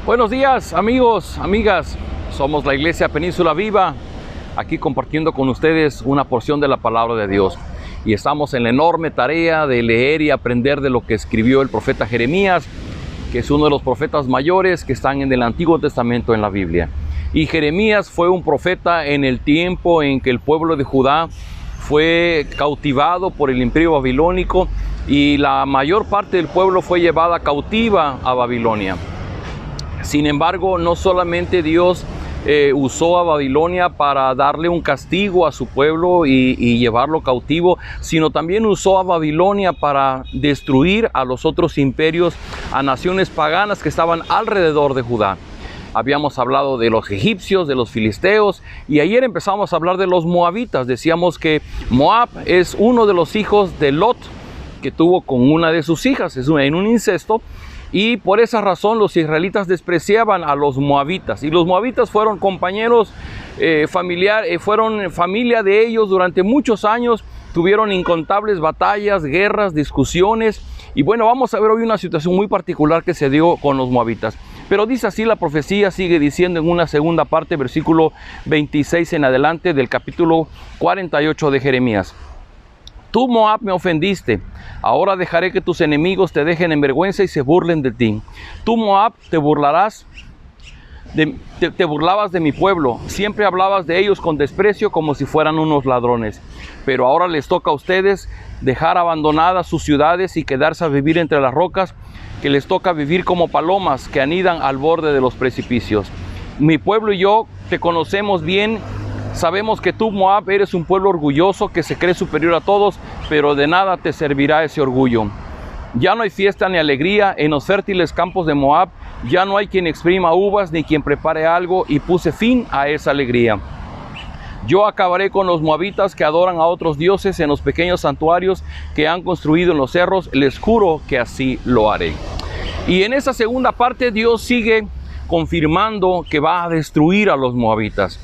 Buenos días, amigos, amigas. Somos la Iglesia Península Viva, aquí compartiendo con ustedes una porción de la palabra de Dios. Y estamos en la enorme tarea de leer y aprender de lo que escribió el profeta Jeremías, que es uno de los profetas mayores que están en el Antiguo Testamento en la Biblia. Y Jeremías fue un profeta en el tiempo en que el pueblo de Judá fue cautivado por el imperio babilónico y la mayor parte del pueblo fue llevada cautiva a Babilonia. Sin embargo, no solamente Dios usó a Babilonia para darle un castigo a su pueblo y llevarlo cautivo, sino también usó a Babilonia para destruir a los otros imperios, a naciones paganas que estaban alrededor de Judá. Habíamos hablado de los egipcios, de los filisteos, y ayer empezamos a hablar de los moabitas. Decíamos que Moab es uno de los hijos de Lot, que tuvo con una de sus hijas, en un incesto. Y por esa razón los israelitas despreciaban a los moabitas. Y los moabitas fueron compañeros fueron familia de ellos durante muchos años. Tuvieron incontables batallas, guerras, discusiones. Y bueno, vamos a ver hoy una situación muy particular que se dio con los moabitas. Pero dice así la profecía, sigue diciendo en una segunda parte, versículo 26 en adelante del capítulo 48 de Jeremías. Tú, Moab, me ofendiste. Ahora dejaré que tus enemigos te dejen en vergüenza y se burlen de ti. Tú, Moab, te burlabas de mi pueblo. Siempre hablabas de ellos con desprecio como si fueran unos ladrones. Pero ahora les toca a ustedes dejar abandonadas sus ciudades y quedarse a vivir entre las rocas, que les toca vivir como palomas que anidan al borde de los precipicios. Mi pueblo y yo te conocemos bien. Sabemos que tú, Moab, eres un pueblo orgulloso que se cree superior a todos, pero de nada te servirá ese orgullo. Ya no hay fiesta ni alegría en los fértiles campos de Moab, ya no hay quien exprima uvas ni quien prepare algo, y puse fin a esa alegría. Yo acabaré con los moabitas que adoran a otros dioses en los pequeños santuarios que han construido en los cerros, les juro que así lo haré. Y en esa segunda parte Dios sigue confirmando que va a destruir a los moabitas.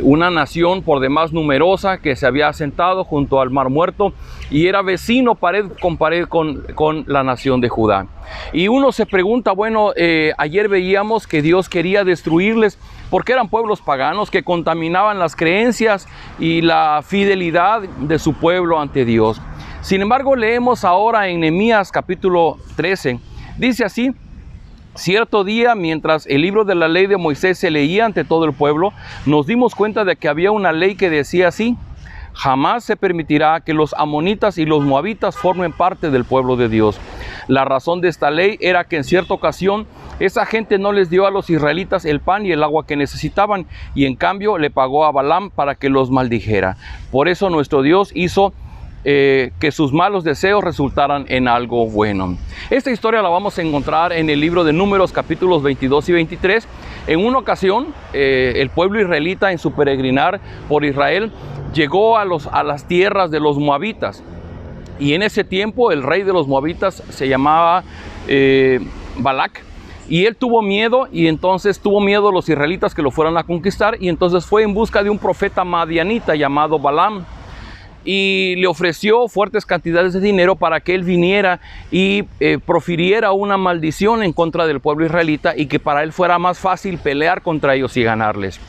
Una nación por demás numerosa que se había asentado junto al Mar Muerto y era vecino pared con la nación de Judá. Y uno se pregunta, bueno, ayer veíamos que Dios quería destruirles porque eran pueblos paganos que contaminaban las creencias y la fidelidad de su pueblo ante Dios. Sin embargo, leemos ahora en Nehemías capítulo 13, dice así: cierto día, mientras el libro de la ley de Moisés se leía ante todo el pueblo, nos dimos cuenta de que había una ley que decía así: jamás se permitirá que los amonitas y los moabitas formen parte del pueblo de Dios. La razón de esta ley era que en cierta ocasión esa gente no les dio a los israelitas el pan y el agua que necesitaban, y en cambio le pagó a Balaam para que los maldijera. Por eso nuestro Dios hizo que sus malos deseos resultaran en algo bueno. Esta historia la vamos a encontrar en el libro de Números capítulos 22 y 23. En una ocasión el pueblo israelita, en su peregrinar por Israel, llegó a las tierras de los moabitas, y en ese tiempo el rey de los moabitas se llamaba Balac, y él tuvo miedo, y entonces tuvo miedo los israelitas que lo fueran a conquistar, y entonces fue en busca de un profeta madianita llamado Balaam, y le ofreció fuertes cantidades de dinero para que él viniera y profiriera una maldición en contra del pueblo israelita, y que para él fuera más fácil pelear contra ellos y ganarles.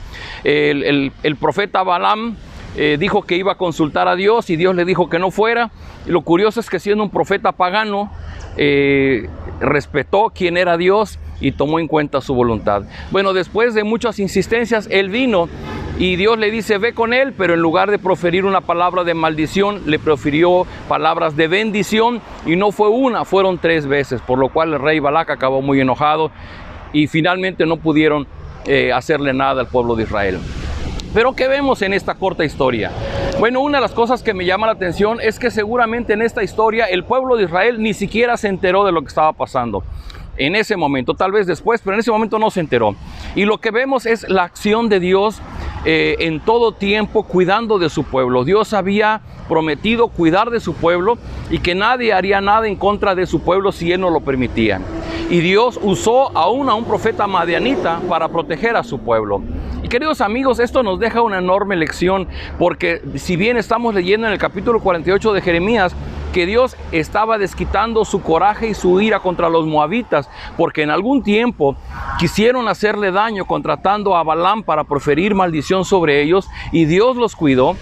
El profeta Balaam dijo que iba a consultar a Dios, y Dios le dijo que no fuera. Y lo curioso es que, siendo un profeta pagano, respetó quién era Dios y tomó en cuenta su voluntad. Bueno, después de muchas insistencias, él vino, y Dios le dice: ve con él, pero en lugar de proferir una palabra de maldición, le profirió palabras de bendición, y no fue una, fueron 3 veces, por lo cual el rey Balac acabó muy enojado, y finalmente no pudieron hacerle nada al pueblo de Israel. Pero ¿qué vemos en esta corta historia? Bueno, una de las cosas que me llama la atención es que seguramente en esta historia el pueblo de Israel ni siquiera se enteró de lo que estaba pasando en ese momento, tal vez después, pero en ese momento no se enteró. Y lo que vemos es la acción de Dios en todo tiempo cuidando de su pueblo. Dios había prometido cuidar de su pueblo y que nadie haría nada en contra de su pueblo si él no lo permitía. Y Dios usó aún a un profeta madianita para proteger a su pueblo. Y queridos amigos, esto nos deja una enorme lección, porque si bien estamos leyendo en el capítulo 48 de Jeremías que Dios estaba desquitando su coraje y su ira contra los moabitas, porque en algún tiempo quisieron hacerle daño contratando a Balaam para proferir maldición sobre ellos, y Dios los cuidó.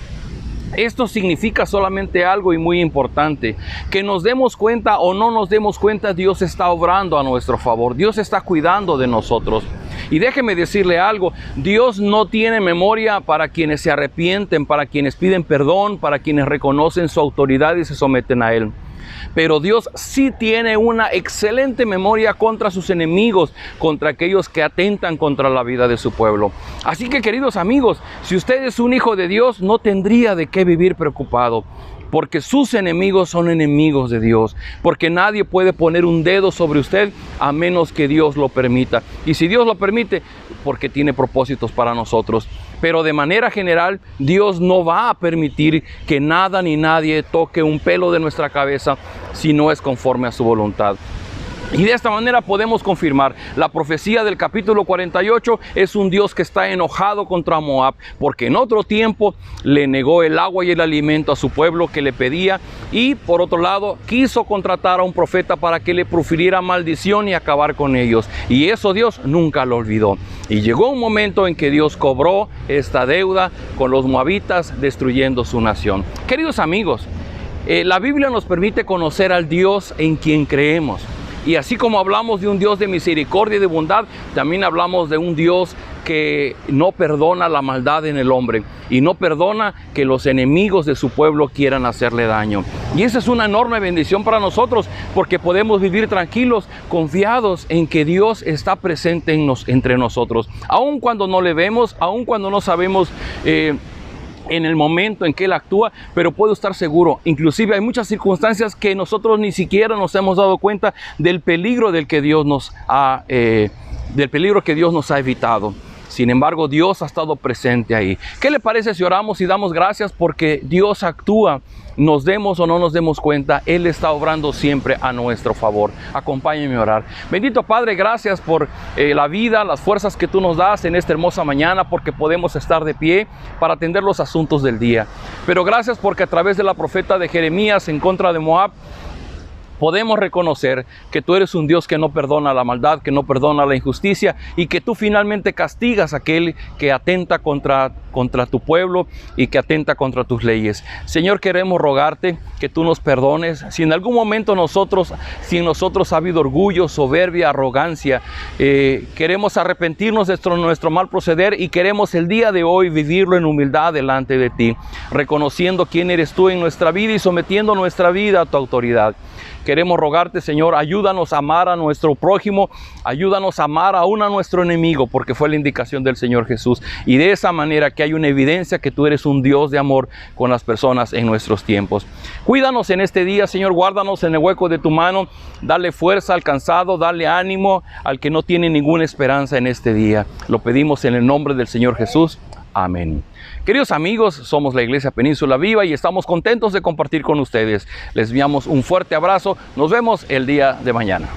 Esto significa solamente algo y muy importante, que nos demos cuenta o no nos demos cuenta, Dios está obrando a nuestro favor, Dios está cuidando de nosotros. Y déjeme decirle algo, Dios no tiene memoria para quienes se arrepienten, para quienes piden perdón, para quienes reconocen su autoridad y se someten a Él. Pero Dios sí tiene una excelente memoria contra sus enemigos, contra aquellos que atentan contra la vida de su pueblo. Así que, queridos amigos, si usted es un hijo de Dios, no tendría de qué vivir preocupado, porque sus enemigos son enemigos de Dios, porque nadie puede poner un dedo sobre usted a menos que Dios lo permita. Y si Dios lo permite, porque tiene propósitos para nosotros. Pero de manera general, Dios no va a permitir que nada ni nadie toque un pelo de nuestra cabeza si no es conforme a su voluntad. Y de esta manera podemos confirmar, la profecía del capítulo 48 es un Dios que está enojado contra Moab, porque en otro tiempo le negó el agua y el alimento a su pueblo que le pedía, y por otro lado quiso contratar a un profeta para que le profiriera maldición y acabar con ellos. Y eso Dios nunca lo olvidó. Y llegó un momento en que Dios cobró esta deuda con los moabitas, destruyendo su nación. Queridos amigos, la Biblia nos permite conocer al Dios en quien creemos. Y así como hablamos de un Dios de misericordia y de bondad, también hablamos de un Dios que no perdona la maldad en el hombre y no perdona que los enemigos de su pueblo quieran hacerle daño. Y esa es una enorme bendición para nosotros, porque podemos vivir tranquilos, confiados en que Dios está presente entre nosotros. Aun cuando no le vemos, aun cuando no sabemos en el momento en que Él actúa, pero puedo estar seguro, inclusive hay muchas circunstancias que nosotros ni siquiera nos hemos dado cuenta del peligro del que Dios nos ha evitado. Sin embargo, Dios ha estado presente ahí. ¿Qué le parece si oramos y damos gracias porque Dios actúa? Nos demos o no nos demos cuenta, Él está obrando siempre a nuestro favor. Acompáñenme a orar. Bendito Padre, gracias por la vida, las fuerzas que tú nos das en esta hermosa mañana, porque podemos estar de pie para atender los asuntos del día. Pero gracias porque a través de la profeta de Jeremías en contra de Moab, podemos reconocer que tú eres un Dios que no perdona la maldad, que no perdona la injusticia, y que tú finalmente castigas a aquel que atenta contra tu pueblo y que atenta contra tus leyes. Señor, queremos rogarte que tú nos perdones. Si en algún momento si en nosotros ha habido orgullo, soberbia, arrogancia, queremos arrepentirnos de nuestro mal proceder, y queremos el día de hoy vivirlo en humildad delante de ti, reconociendo quién eres tú en nuestra vida y sometiendo nuestra vida a tu autoridad. Queremos rogarte, Señor, ayúdanos a amar a nuestro prójimo, ayúdanos a amar aún a nuestro enemigo, porque fue la indicación del Señor Jesús. Y de esa manera que hay una evidencia que tú eres un Dios de amor con las personas en nuestros tiempos. Cuídanos en este día, Señor, guárdanos en el hueco de tu mano, dale fuerza al cansado, dale ánimo al que no tiene ninguna esperanza en este día. Lo pedimos en el nombre del Señor Jesús. Amén. Queridos amigos, somos la Iglesia Península Viva y estamos contentos de compartir con ustedes. Les enviamos un fuerte abrazo. Nos vemos el día de mañana.